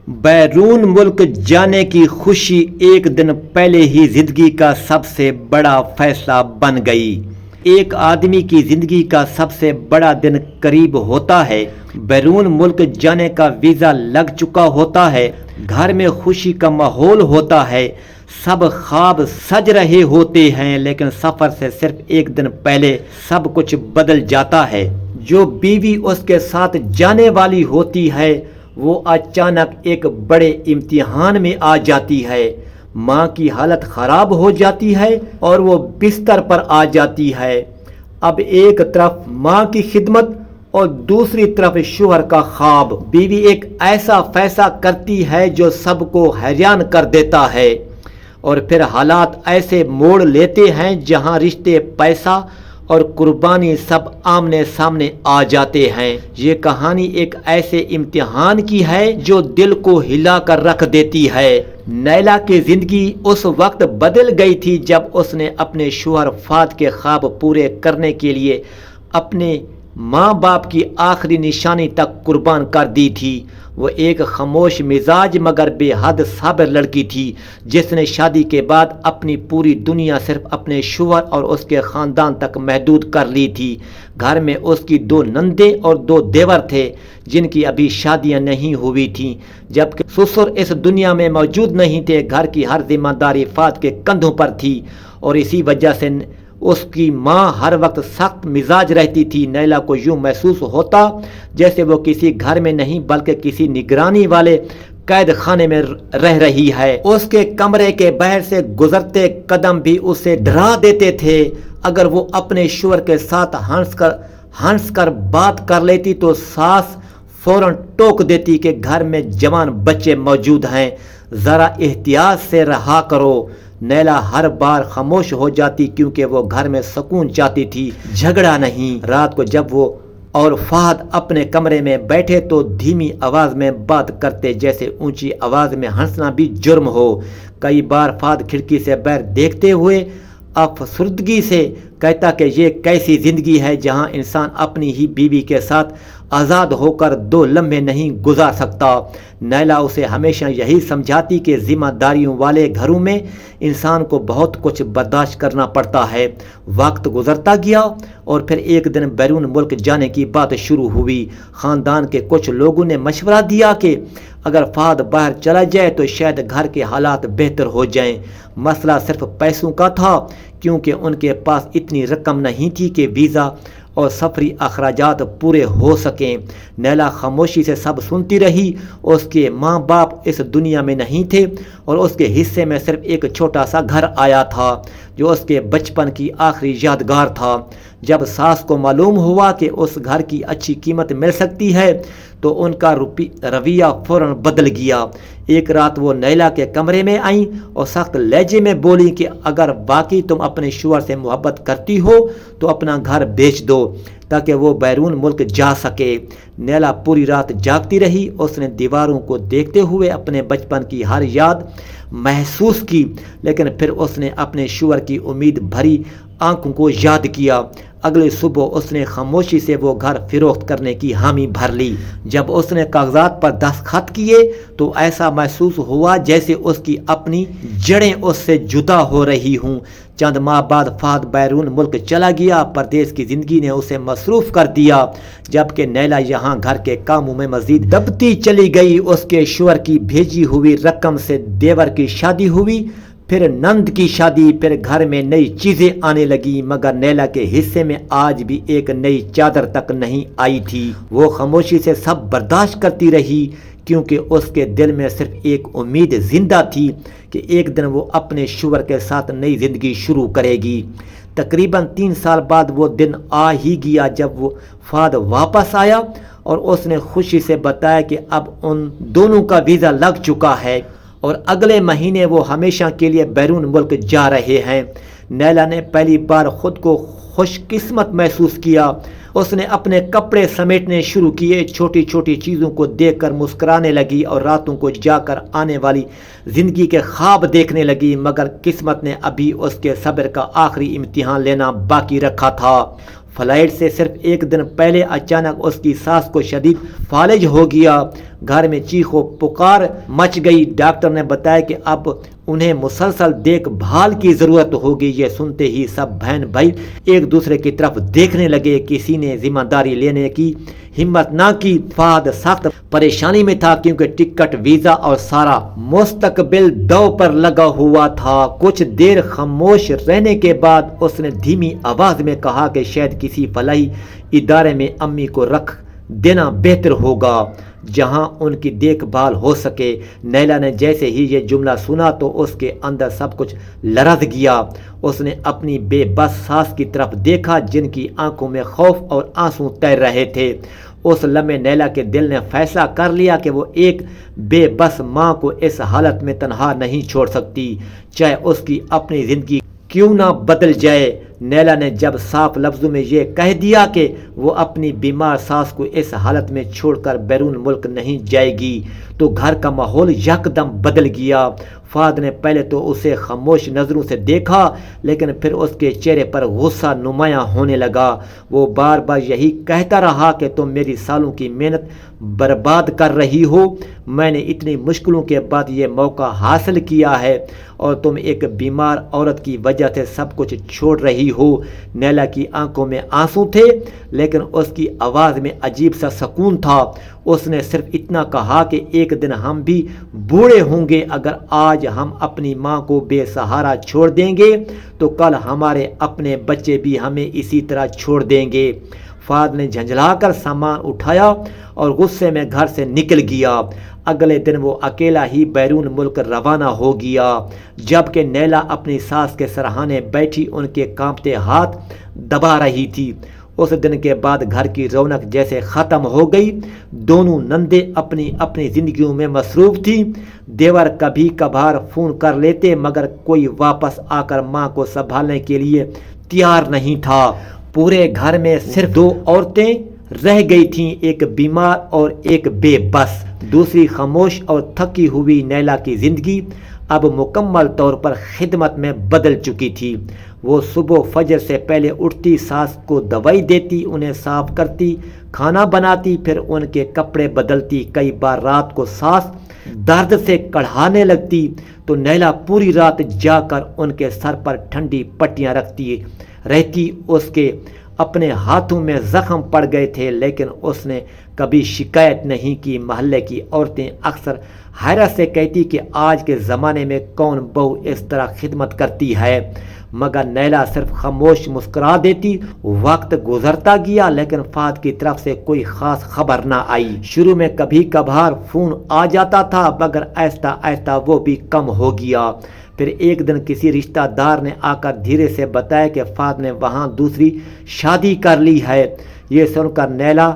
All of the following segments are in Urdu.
بیرون ملک جانے کی خوشی ایک دن پہلے ہی زندگی کا سب سے بڑا فیصلہ بن گئی۔ ایک آدمی کی زندگی کا سب سے بڑا دن قریب ہوتا ہے۔ بیرون ملک جانے کا ویزا لگ چکا ہوتا ہے، گھر میں خوشی کا ماحول ہوتا ہے، سب خواب سج رہے ہوتے ہیں، لیکن سفر سے صرف ایک دن پہلے سب کچھ بدل جاتا ہے۔ جو بیوی اس کے ساتھ جانے والی ہوتی ہے وہ اچانک ایک بڑے امتحان میں آ جاتی ہے۔ ماں کی حالت خراب ہو جاتی ہے اور وہ بستر پر آ جاتی ہے۔ اب ایک طرف ماں کی خدمت اور دوسری طرف شوہر کا خواب۔ بیوی ایک ایسا فیصلہ کرتی ہے جو سب کو حیران کر دیتا ہے، اور پھر حالات ایسے موڑ لیتے ہیں جہاں رشتے، پیسہ اور قربانی سب آمنے سامنے آ جاتے ہیں۔ یہ کہانی ایک ایسے امتحان کی ہے جو دل کو ہلا کر رکھ دیتی ہے۔ نیلا کی زندگی اس وقت بدل گئی تھی جب اس نے اپنے شوہر فہد کے خواب پورے کرنے کے لیے اپنے ماں باپ کی آخری نشانی تک قربان کر دی تھی۔ وہ ایک خاموش مزاج مگر بے حد صابر لڑکی تھی جس نے شادی کے بعد اپنی پوری دنیا صرف اپنے شوہر اور اس کے خاندان تک محدود کر لی تھی۔ گھر میں اس کی 2 نندیں اور 2 دیور تھے جن کی ابھی شادیاں نہیں ہوئی تھیں، جبکہ سسر اس دنیا میں موجود نہیں تھے۔ گھر کی ہر ذمہ داری فہد کے کندھوں پر تھی اور اسی وجہ سے اس کی ماں ہر وقت سخت مزاج رہتی تھی۔ نیلا کو یوں محسوس ہوتا جیسے وہ کسی گھر میں نہیں بلکہ کسی نگرانی والے قید خانے میں رہ رہی ہے۔ اس کے کمرے کے باہر سے گزرتے قدم بھی اسے ڈرا دیتے تھے۔ اگر وہ اپنے شوہر کے ساتھ ہنس کر بات کر لیتی تو ساس فوراً ٹوک دیتی کہ گھر میں جوان بچے موجود ہیں، ذرا احتیاط سے رہا کرو۔ نیلا ہر بار خاموش ہو جاتی کیونکہ وہ گھر میں سکون چاہتی تھی، جھگڑا نہیں۔ رات کو جب وہ اور فہد اپنے کمرے میں بیٹھے تو دھیمی آواز میں بات کرتے جیسے اونچی آواز میں ہنسنا بھی جرم ہو۔ کئی بار فہد کھڑکی سے باہر دیکھتے ہوئے افسردگی سے کہتا کہ یہ کیسی زندگی ہے جہاں انسان اپنی ہی بیوی کے ساتھ آزاد ہو کر 2 لمحے نہیں گزار سکتا۔ نیلا اسے ہمیشہ یہی سمجھاتی کہ ذمہ داریوں والے گھروں میں انسان کو بہت کچھ برداشت کرنا پڑتا ہے۔ وقت گزرتا گیا اور پھر ایک دن بیرون ملک جانے کی بات شروع ہوئی۔ خاندان کے کچھ لوگوں نے مشورہ دیا کہ اگر فہد باہر چلا جائے تو شاید گھر کے حالات بہتر ہو جائیں۔ مسئلہ صرف پیسوں کا تھا کیونکہ ان کے پاس اتنی رقم نہیں تھی کہ ویزا اور سفری اخراجات پورے ہو سکیں۔ نیلا خاموشی سے سب سنتی رہی۔ اس کے ماں باپ اس دنیا میں نہیں تھے اور اس کے حصے میں صرف ایک چھوٹا سا گھر آیا تھا جو اس کے بچپن کی آخری یادگار تھا۔ جب ساس کو معلوم ہوا کہ اس گھر کی اچھی قیمت مل سکتی ہے تو ان کا رویہ فوراً بدل گیا۔ ایک رات وہ نیلا کے کمرے میں آئیں اور سخت لہجے میں بولی کہ اگر واقعی تم اپنے شوہر سے محبت کرتی ہو تو اپنا گھر بیچ دو تاکہ وہ بیرون ملک جا سکے۔ نیلا پوری رات جاگتی رہی۔ اس نے دیواروں کو دیکھتے ہوئے اپنے بچپن کی ہر یاد محسوس کی، لیکن پھر اس نے اپنے شوہر کی امید بھری آنکھوں کو یاد کیا۔ اگلی صبح اس نے خاموشی سے وہ گھر فروخت کرنے کی حامی بھر لی۔ جب اس نے کاغذات پر دستخط کیے تو ایسا محسوس ہوا جیسے اس کی اپنی جڑیں اس سے جدا ہو رہی ہوں۔ چند ماہ بعد فہد بیرون ملک چلا گیا۔ پردیس کی زندگی نے اسے مصروف کر دیا جبکہ نیلا یہاں گھر کے کاموں میں مزید دبتی چلی گئی۔ اس کے شوہر کی بھیجی ہوئی رقم سے دیور کی شادی ہوئی، پھر نند کی شادی، پھر گھر میں نئی چیزیں آنے لگی، مگر نیلا کے حصے میں آج بھی ایک نئی چادر تک نہیں آئی تھی۔ وہ خاموشی سے سب برداشت کرتی رہی کیونکہ اس کے دل میں صرف ایک امید زندہ تھی کہ ایک دن وہ اپنے شوہر کے ساتھ نئی زندگی شروع کرے گی۔ تقریباً 3 سال بعد وہ دن آ ہی گیا جب وہ فہد واپس آیا اور اس نے خوشی سے بتایا کہ اب ان دونوں کا ویزا لگ چکا ہے اور اگلے مہینے وہ ہمیشہ کے لیے بیرون ملک جا رہے ہیں۔ نیلا نے پہلی بار خود کو خوش قسمت محسوس کیا۔ اس نے اپنے کپڑے سمیٹنے شروع کیے، چھوٹی چھوٹی چیزوں کو دیکھ کر مسکرانے لگی اور راتوں کو جا کر آنے والی زندگی کے خواب دیکھنے لگی، مگر قسمت نے ابھی اس کے صبر کا آخری امتحان لینا باقی رکھا تھا۔ فلائٹ سے صرف ایک دن پہلے اچانک اس کی ساس کو شدید فالج ہو گیا۔ گھر میں چیخ و پکار مچ گئی۔ ڈاکٹر نے بتایا کہ اب انہیں مسلسل دیکھ بھال کی ضرورت ہوگی۔ یہ سنتے ہی سب بہن بھائی ایک دوسرے کی طرف دیکھنے لگے۔ کسی نے ذمہ داری لینے کی ہمت نہ کی۔ فہد سخت پریشانی میں تھا کیونکہ ٹکٹ، ویزا اور سارا مستقبل دو پر لگا ہوا تھا۔ کچھ دیر خاموش رہنے کے بعد اس نے دھیمی آواز میں کہا کہ شاید کسی فلاحی ادارے میں امی کو رکھ دینا بہتر ہوگا جہاں ان کی دیکھ بھال ہو سکے۔ نیلا نے جیسے ہی یہ جملہ سنا تو اس کے اندر سب کچھ لرز گیا۔ اس نے اپنی بے بس ساس کی طرف دیکھا جن کی آنکھوں میں خوف اور آنسو تیر رہے تھے۔ اس لمحے نیلا کے دل نے فیصلہ کر لیا کہ وہ ایک بے بس ماں کو اس حالت میں تنہا نہیں چھوڑ سکتی، چاہے اس کی اپنی زندگی کیوں نہ بدل جائے۔ نیلا نے جب صاف لفظوں میں یہ کہہ دیا کہ وہ اپنی بیمار ساس کو اس حالت میں چھوڑ کر بیرون ملک نہیں جائے گی تو گھر کا ماحول یکدم بدل گیا۔ فہد نے پہلے تو اسے خاموش نظروں سے دیکھا لیکن پھر اس کے چہرے پر غصہ نمایاں ہونے لگا۔ وہ بار بار یہی کہتا رہا کہ تم میری سالوں کی محنت برباد کر رہی ہو۔ میں نے اتنی مشکلوں کے بعد یہ موقع حاصل کیا ہے اور تم ایک بیمار عورت کی وجہ سے سب کچھ چھوڑ رہی ہو۔ نیلا کی آنکھوں میں آنسو تھے لیکن اس کی آواز میں عجیب سا سکون تھا۔ اس نے صرف اتنا کہا کہ ایک دن ہم بھی بوڑھے ہوں گے۔ اگر آج ہم اپنی ماں کو بے سہارا چھوڑ دیں گے تو کل ہمارے اپنے بچے بھی ہمیں اسی طرح چھوڑ دیں گے۔ فہد نے جھنجھلا کر سامان اٹھایا اور غصے میں گھر سے نکل گیا۔ اگلے دن وہ اکیلا ہی بیرون ملک روانہ ہو گیا جبکہ نیلا اپنی ساس کے سرہانے بیٹھی ان کے کانپتے ہاتھ دبا رہی تھی۔ اس دن کے بعد گھر کی رونق جیسے ختم ہو گئی۔ دونوں نندیں اپنی اپنی زندگیوں میں مصروف تھیں۔ دیور کبھی کبھار فون کر لیتے مگر کوئی واپس آ کر ماں کو سنبھالنے کے لیے تیار نہیں تھا۔ پورے گھر میں صرف دو عورتیں رہ گئی تھیں، ایک بیمار اور ایک بے بس۔ دوسری خاموش اور تھکی ہوئی نیلا کی زندگی اب مکمل طور پر خدمت میں بدل چکی تھی۔ وہ صبح فجر سے پہلے اٹھتی، ساس کو دوائی دیتی، انہیں صاف کرتی، کھانا بناتی، پھر ان کے کپڑے بدلتی۔ کئی بار رات کو ساس درد سے کڑھانے لگتی تو نیلا پوری رات جا کر ان کے سر پر ٹھنڈی پٹیاں رکھتی رہتی۔ اس کے اپنے ہاتھوں میں زخم پڑ گئے تھے لیکن اس نے کبھی شکایت نہیں کی۔ محلے کی عورتیں اکثر حیرت سے کہتی کہ آج کے زمانے میں کون بہو اس طرح خدمت کرتی ہے، مگر نیلا صرف خاموش مسکرا دیتی۔ وقت گزرتا گیا لیکن فہد کی طرف سے کوئی خاص خبر نہ آئی۔ شروع میں کبھی کبھار فون آ جاتا تھا مگر آہستہ آہستہ وہ بھی کم ہو گیا۔ پھر ایک دن کسی رشتہ دار نے آ کر دھیرے سے بتایا کہ فہد نے وہاں دوسری شادی کر لی ہے۔ یہ سن کر نیلا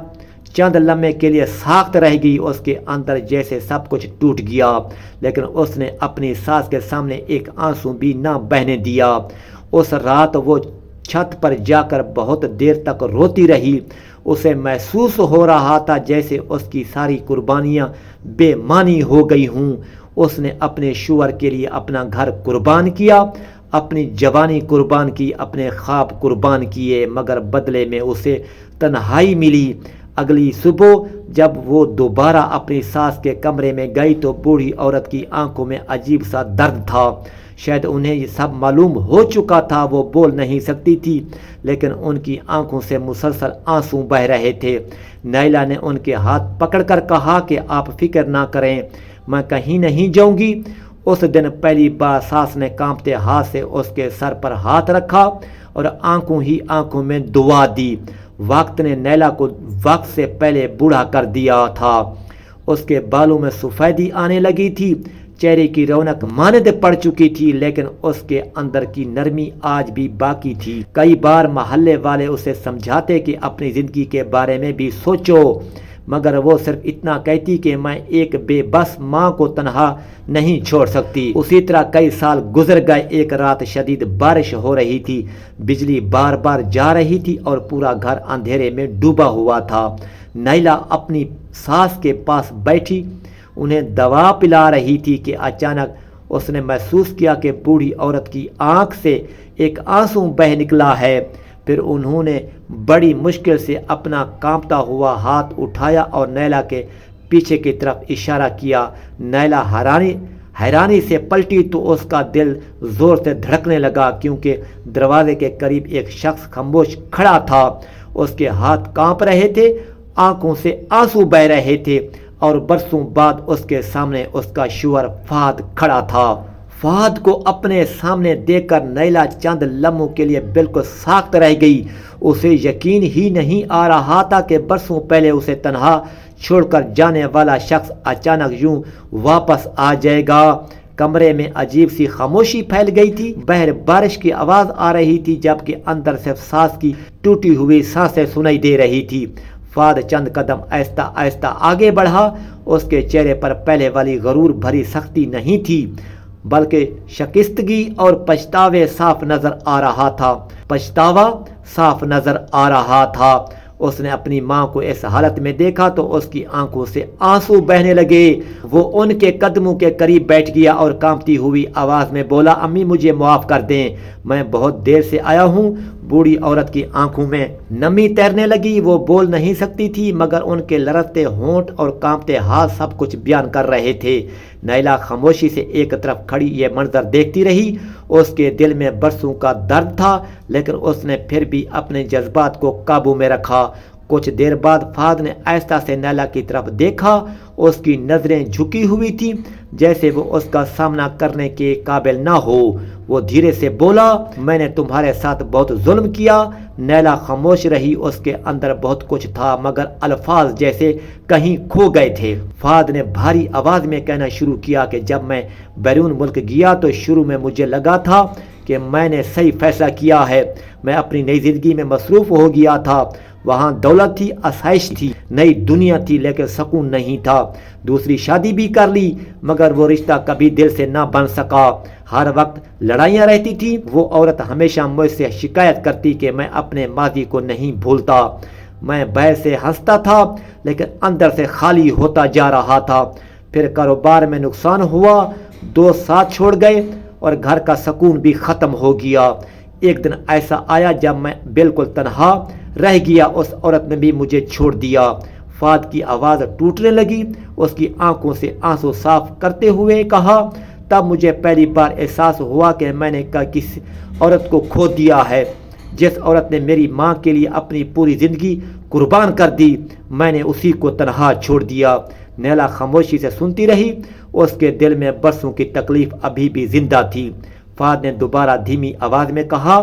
چند لمحے کے لیے ساخت رہ گئی۔ اس کے اندر جیسے سب کچھ ٹوٹ گیا لیکن اس نے اپنی ساس کے سامنے ایک آنسو بھی نہ بہنے دیا۔ اس رات وہ چھت پر جا کر بہت دیر تک روتی رہی۔ اسے محسوس ہو رہا تھا جیسے اس کی ساری قربانیاں بے معنی ہو گئی ہوں۔ اس نے اپنے شوہر کے لیے اپنا گھر قربان کیا، اپنی جوانی قربان کی، اپنے خواب قربان کیے مگر بدلے میں اسے تنہائی ملی۔ اگلی صبح جب وہ دوبارہ اپنی ساس کے کمرے میں گئی تو بوڑھی عورت کی آنکھوں میں عجیب سا درد تھا۔ شاید انہیں یہ سب معلوم ہو چکا تھا۔ وہ بول نہیں سکتی تھی لیکن ان کی آنکھوں سے مسلسل آنسو بہہ رہے تھے۔ نیلا نے ان کے ہاتھ پکڑ کر کہا کہ آپ فکر نہ کریں، میں کہیں نہیں جاؤں گی۔ اس دن پہلی بار ساس نے کانپتے ہاتھ سے اس کے سر پر ہاتھ رکھا اور آنکھوں ہی آنکھوں میں دعا دی۔ وقت نے نیلا کو وقت سے پہلے بوڑھا کر دیا تھا۔ اس کے بالوں میں سفیدی آنے لگی تھی، چہرے کی رونق ماند پڑ چکی تھی لیکن اس کے اندر کی نرمی آج بھی باقی تھی۔ کئی بار محلے والے اسے سمجھاتے کہ اپنی زندگی کے بارے میں بھی سوچو مگر وہ صرف اتنا کہتی کہ میں ایک بے بس ماں کو تنہا نہیں چھوڑ سکتی۔ اسی طرح کئی سال گزر گئے۔ ایک رات شدید بارش ہو رہی تھی، بجلی بار بار جا رہی تھی اور پورا گھر اندھیرے میں ڈوبا ہوا تھا۔ نیلا اپنی ساس کے پاس بیٹھی انہیں دوا پلا رہی تھی کہ اچانک اس نے محسوس کیا کہ بوڑھی عورت کی آنکھ سے ایک آنسو بہہ نکلا ہے۔ پھر انہوں نے بڑی مشکل سے اپنا کانپتا ہوا ہاتھ اٹھایا اور نیلا کے پیچھے کی طرف اشارہ کیا۔ نیلا حیرانی سے پلٹی تو اس کا دل زور سے دھڑکنے لگا، کیونکہ دروازے کے قریب ایک شخص خاموش کھڑا تھا۔ اس کے ہاتھ کانپ رہے تھے، آنکھوں سے آنسو بہہ رہے تھے، اور برسوں بعد اس کے سامنے اس کا شوہر فہد کھڑا تھا۔ فہد کو اپنے سامنے دیکھ کر نیلا چند لمحوں کے لیے بالکل ساکت رہ گئی۔ اسے یقین ہی نہیں آ رہا تھا کہ برسوں پہلے اسے تنہا چھوڑ کر جانے والا شخص اچانک یوں واپس آ جائے گا۔ کمرے میں عجیب سی خاموشی پھیل گئی تھی۔ باہر بارش کی آواز آ رہی تھی، جبکہ اندر صرف سانس کی ٹوٹی ہوئی سانسیں سنائی دے رہی تھی۔ فہد چند قدم آہستہ آہستہ آگے بڑھا۔ اس کے چہرے پر پہلے والی غرور بھری سختی نہیں تھی، بلکہ شکستگی اور پچھتاوا صاف نظر آ رہا تھا۔ اس نے اپنی ماں کو اس حالت میں دیکھا تو اس کی آنکھوں سے آنسو بہنے لگے۔ وہ ان کے قدموں کے قریب بیٹھ گیا اور کانپتی ہوئی آواز میں بولا، امی مجھے معاف کر دیں، میں بہت دیر سے آیا ہوں۔ بوڑھی عورت کی آنکھوں میں نمی تیرنے لگی۔ وہ بول نہیں سکتی تھی، مگر ان کے لرزتے ہونٹ اور کانپتے ہاتھ سب کچھ بیان کر رہے تھے۔ نیلا خاموشی سے ایک طرف کھڑی یہ منظر دیکھتی رہی۔ اس کے دل میں برسوں کا درد تھا، لیکن اس نے پھر بھی اپنے جذبات کو قابو میں رکھا۔ کچھ دیر بعد فہد نے آہستہ سے نیلا کی طرف دیکھا۔ اس کی نظریں جھکی ہوئی تھیں، جیسے وہ اس کا سامنا کرنے کے قابل نہ ہو۔ وہ دھیرے سے بولا، میں نے تمہارے ساتھ بہت ظلم کیا۔ نیلا خاموش رہی۔ اس کے اندر بہت کچھ تھا، مگر الفاظ جیسے کہیں کھو گئے تھے۔ فہد نے بھاری آواز میں کہنا شروع کیا کہ جب میں بیرون ملک گیا تو شروع میں مجھے لگا تھا کہ میں نے صحیح فیصلہ کیا ہے۔ میں اپنی نئی زندگی میں مصروف ہو گیا تھا۔ وہاں دولت تھی، آسائش تھی، نئی دنیا تھی، لیکن سکون نہیں تھا۔ دوسری شادی بھی کر لی، مگر وہ رشتہ کبھی دل سے نہ بن سکا۔ ہر وقت لڑائیاں رہتی تھی۔ وہ عورت ہمیشہ مجھ سے شکایت کرتی کہ میں اپنے ماضی کو نہیں بھولتا۔ میں باہر سے ہنستا تھا، لیکن اندر سے خالی ہوتا جا رہا تھا۔ پھر کاروبار میں نقصان ہوا، دوست ساتھ چھوڑ گئے، اور گھر کا سکون بھی ختم ہو گیا۔ ایک دن ایسا آیا جب میں بالکل تنہا رہ گیا۔ اس عورت نے بھی مجھے چھوڑ دیا۔ فہد کی آواز ٹوٹنے لگی۔ اس کی آنکھوں سے آنسو صاف کرتے ہوئے کہا، تب مجھے پہلی بار احساس ہوا کہ میں نے کسی عورت کو کھو دیا ہے، جس عورت نے میری ماں کے لیے اپنی پوری زندگی قربان کر دی۔ میں نے اسی کو تنہا چھوڑ دیا۔ نیلا خاموشی سے سنتی رہی۔ اس کے دل میں برسوں کی تکلیف ابھی بھی زندہ تھی۔ فہد نے دوبارہ دھیمی آواز میں کہا،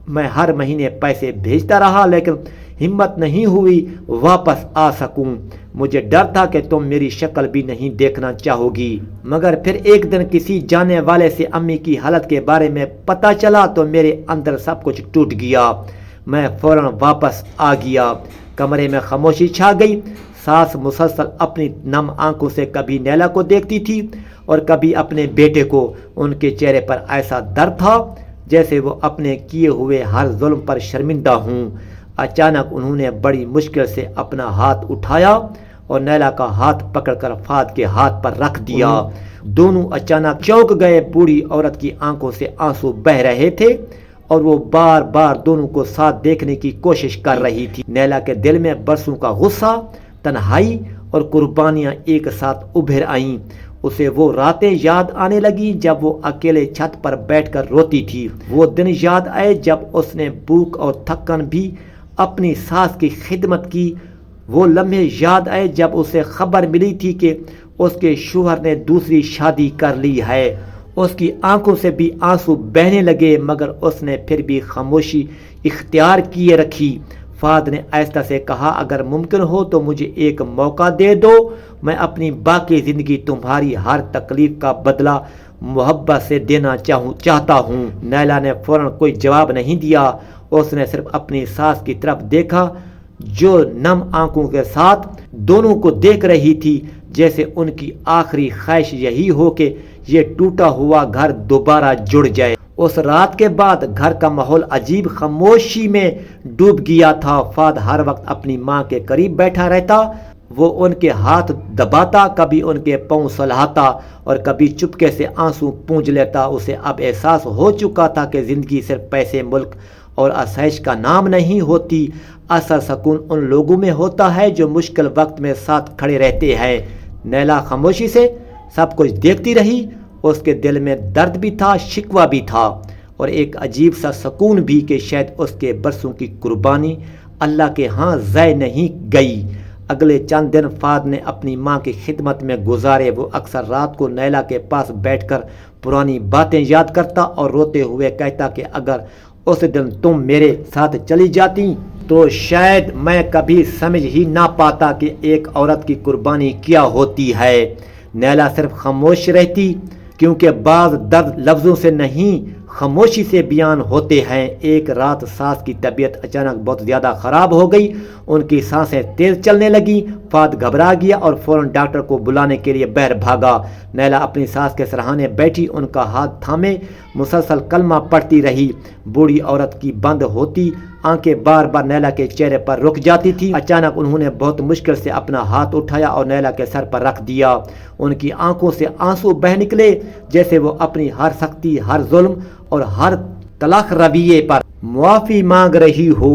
میں ہر مہینے پیسے بھیجتا رہا، لیکن ہمت نہیں ہوئی واپس آ سکوں۔ مجھے ڈر تھا کہ تم میری شکل بھی نہیں دیکھنا چاہو گی۔ مگر پھر ایک دن کسی جانے والے سے امی کی حالت کے بارے میں پتہ چلا تو میرے اندر سب کچھ ٹوٹ گیا۔ میں فوراً واپس آ گیا۔ کمرے میں خاموشی چھا گئی۔ ساس مسلسل اپنی نم آنکھوں سے کبھی نیلا کو دیکھتی تھی اور کبھی اپنے بیٹے کو۔ ان کے چہرے پر ایسا درد تھا جیسے وہ اپنے کیے ہوئے ہر ظلم پر شرمندہ ہوں۔ اچانک انہوں نے بڑی مشکل سے اپنا ہاتھ اٹھایا اور نیلا کا ہاتھ پکڑ کر فہد کے ہاتھ پر رکھ دیا۔ دونوں اچانک چونک گئے۔ بوڑھی عورت کی آنکھوں سے آنسو بہہ رہے تھے اور وہ بار بار دونوں کو ساتھ دیکھنے کی کوشش کر رہی تھی۔ نیلا کے دل میں برسوں کا غصہ، تنہائی اور قربانیاں ایک ساتھ ابھر آئیں۔ اسے وہ راتیں یاد آنے لگیں جب وہ اکیلے چھت پر بیٹھ کر روتی تھی۔ وہ دن یاد آئے جب اس نے بھوک اور تھکن بھی اپنی ساس کی خدمت کی۔ وہ لمحے یاد آئے جب اسے خبر ملی تھی کہ اس کے شوہر نے دوسری شادی کر لی ہے۔ اس کی آنکھوں سے بھی آنسو بہنے لگے، مگر اس نے پھر بھی خاموشی اختیار کیے رکھی۔ فہد نے آہستہ سے کہا، اگر ممکن ہو تو مجھے ایک موقع دے دو۔ میں اپنی باقی زندگی تمہاری ہر تکلیف کا بدلہ محبت سے دینا چاہتا ہوں۔ نیلا نے فوراً کوئی جواب نہیں دیا۔ اس نے صرف اپنی ساس کی طرف دیکھا، جو نم آنکھوں کے ساتھ دونوں کو دیکھ رہی تھی، جیسے ان کی آخری خواہش یہی ہو کہ یہ ٹوٹا ہوا گھر دوبارہ جڑ جائے۔ اس رات کے بعد گھر کا ماحول عجیب خاموشی میں ڈوب گیا تھا۔ فہد ہر وقت اپنی ماں کے قریب بیٹھا رہتا۔ وہ ان کے ہاتھ دباتا، کبھی ان کے پاؤں سلہاتا اور کبھی چپکے سے آنسو پونجھ لیتا۔ اسے اب احساس ہو چکا تھا کہ زندگی صرف پیسے، ملک اور آسائش کا نام نہیں ہوتی۔ اصل سکون ان لوگوں میں ہوتا ہے جو مشکل وقت میں ساتھ کھڑے رہتے ہیں۔ نیلا خاموشی سے سب کچھ دیکھتی رہی۔ اس کے دل میں درد بھی تھا، شکوہ بھی تھا، اور ایک عجیب سا سکون بھی کہ شاید اس کے برسوں کی قربانی اللہ کے ہاں ضائع نہیں گئی۔ اگلے چند دن فہد نے اپنی ماں کی خدمت میں گزارے۔ وہ اکثر رات کو نیلا کے پاس بیٹھ کر پرانی باتیں یاد کرتا اور روتے ہوئے کہتا کہ اگر اس دن تم میرے ساتھ چلی جاتی تو شاید میں کبھی سمجھ ہی نہ پاتا کہ ایک عورت کی قربانی کیا ہوتی ہے۔ نیلا صرف خاموش رہتی، کیونکہ بعض درد لفظوں سے نہیں خاموشی سے بیان ہوتے ہیں۔ ایک رات ساس کی طبیعت اچانک بہت زیادہ خراب ہو گئی۔ ان کی سانسیں تیز چلنے لگیں۔ فہد گھبرا گیا اور فوراً ڈاکٹر کو بلانے کے لیے باہر بھاگا۔ نیلا اپنی ساس کے سرہانے بیٹھی، ان کا ہاتھ تھامے مسلسل کلمہ پڑھتی رہی۔ بوڑھی عورت کی بند ہوتی آنکھیں بار بار نیلا کے چہرے پر رک جاتی تھی۔ اچانک انہوں نے بہت مشکل سے اپنا ہاتھ اٹھایا اور نیلا کے سر پر رکھ دیا۔ ان کی آنکھوں سے آنسو بہہ نکلے، جیسے وہ اپنی ہر سختی، ہر ظلم اور ہر تلخ رویے پر معافی مانگ رہی ہو۔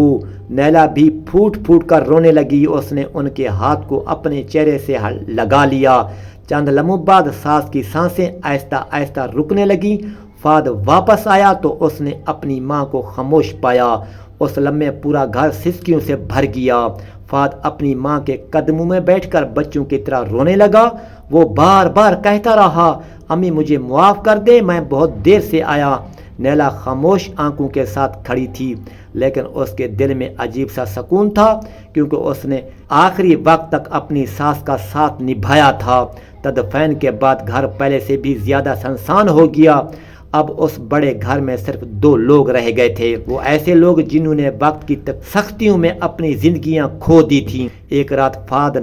نیلا بھی پھوٹ پھوٹ کر رونے لگی۔ اس نے ان کے ہاتھ کو اپنے چہرے سے لگا لیا۔ چند لمحوں بعد ساس کی سانسیں آہستہ آہستہ رکنے لگیں۔ فہد واپس آیا تو اس نے اپنی ماں کو خاموش پایا۔ اس لمحے پورا گھر سسکیوں سے بھر گیا۔ فہد اپنی ماں کے قدموں میں بیٹھ کر بچوں کی طرح رونے لگا۔ وہ بار بار کہتا رہا، امی مجھے معاف کر دے، میں بہت دیر سے آیا۔ نیلا خاموش آنکھوں کے ساتھ کھڑی تھی، لیکن اس کے دل میں عجیب سا سکون تھا، کیونکہ اس نے آخری وقت تک اپنی ساس کا ساتھ نبھایا تھا۔ تدفین کے بعد گھر پہلے سے بھی زیادہ سنسان ہو گیا۔ اب اس بڑے گھر میں صرف 2 لوگ رہ گئے تھے، وہ ایسے لوگ جنہوں نے وقت کی سختیوں میں اپنی زندگیاں کھو دی تھیں۔ ایک رات فہد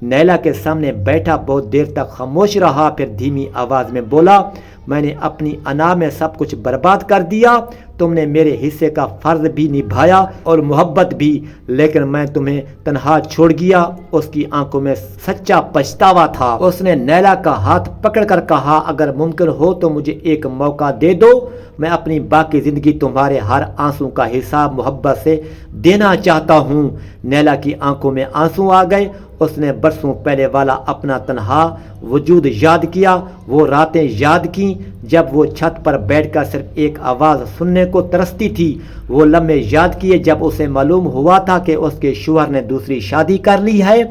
نیلا کے سامنے بیٹھا بہت دیر تک خاموش رہا، پھر دھیمی آواز میں بولا، میں نے اپنی انا میں سب کچھ برباد کر دیا۔ تم نے میرے حصے کا فرض بھی نبھایا اور محبت بھی، لیکن میں تمہیں تنہا چھوڑ گیا۔ اس کی آنکھوں میں سچا پچھتاوا تھا۔ اس نے نیلا کا ہاتھ پکڑ کر کہا، اگر ممکن ہو تو مجھے ایک موقع دے دو، میں اپنی باقی زندگی تمہارے ہر آنسو کا حساب محبت سے دینا چاہتا ہوں۔ نیلا کی آنکھوں میں آنسو آ گئے۔ اس نے برسوں پہلے والا اپنا تنہا وجود یاد کیا، وہ راتیں یاد کیں جب وہ چھت پر بیٹھ کر صرف ایک آواز سننے کو ترستی تھی، وہ لمحے یاد کیے جب اسے معلوم ہوا تھا کہ اس کے شوہر نے دوسری شادی کر لی ہے،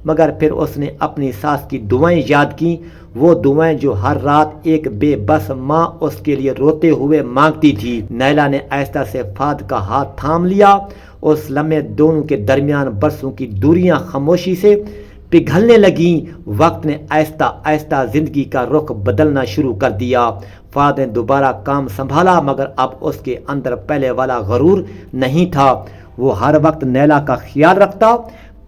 مگر پھر اس نے اپنی ساس کی دعائیں یاد کیں، وہ دعائیں جو ہر رات ایک بے بس ماں اس کے لیے روتے ہوئے مانگتی تھی۔ نیلا نے آہستہ سے فہد کا ہاتھ تھام لیا۔ اس لمحے دونوں کے درمیان برسوں کی دوریاں خاموشی سے پگھلنے لگیں۔ وقت نے آہستہ آہستہ زندگی کا رخ بدلنا شروع کر دیا۔ فہد نے دوبارہ کام سنبھالا، مگر اب اس کے اندر پہلے والا غرور نہیں تھا۔ وہ ہر وقت نیلا کا خیال رکھتا۔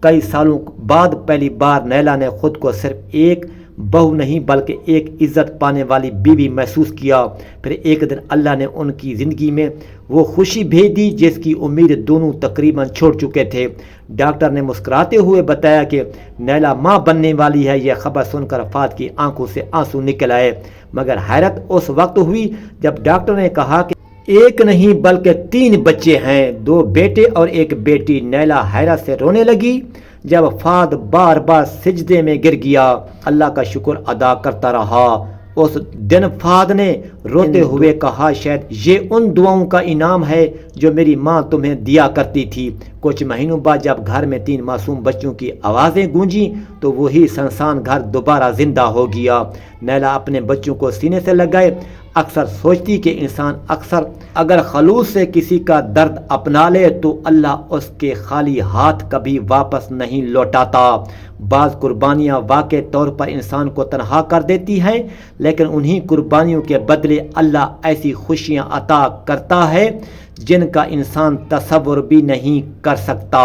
کئی سالوں بعد پہلی بار نیلا نے خود کو صرف ایک بہو نہیں بلکہ ایک عزت پانے والی بیوی محسوس کیا۔ پھر ایک دن اللہ نے ان کی زندگی میں وہ خوشی بھیج دی جس کی امید دونوں تقریباً چھوڑ چکے تھے۔ ڈاکٹر نے مسکراتے ہوئے بتایا کہ نیلا ماں بننے والی ہے۔ یہ خبر سن کر فہد کی آنکھوں سے آنسو نکل آئے، مگر حیرت اس وقت ہوئی جب ڈاکٹر نے کہا کہ ایک نہیں بلکہ 3 بچے ہیں، 2 بیٹے اور 1 بیٹی۔ نیلا حیرت سے رونے لگی جب فہد بار بار سجدے میں گر گیا، اللہ کا شکر ادا کرتا رہا۔ اس دن فہد نے روتے ہوئے کہا، شاید یہ ان دعاؤں کا انعام ہے جو میری ماں تمہیں دیا کرتی تھی۔ کچھ مہینوں بعد جب گھر میں 3 معصوم بچوں کی آوازیں گونجیں تو وہی سنسان گھر دوبارہ زندہ ہو گیا۔ نیلا اپنے بچوں کو سینے سے لگائے اکثر سوچتی کہ انسان اگر خلوص سے کسی کا درد اپنا لے تو اللہ اس کے خالی ہاتھ کبھی واپس نہیں لوٹاتا۔ بعض قربانیاں واقع طور پر انسان کو تنہا کر دیتی ہیں، لیکن انہی قربانیوں کے بدلے اللہ ایسی خوشیاں عطا کرتا ہے جن کا انسان تصور بھی نہیں کر سکتا۔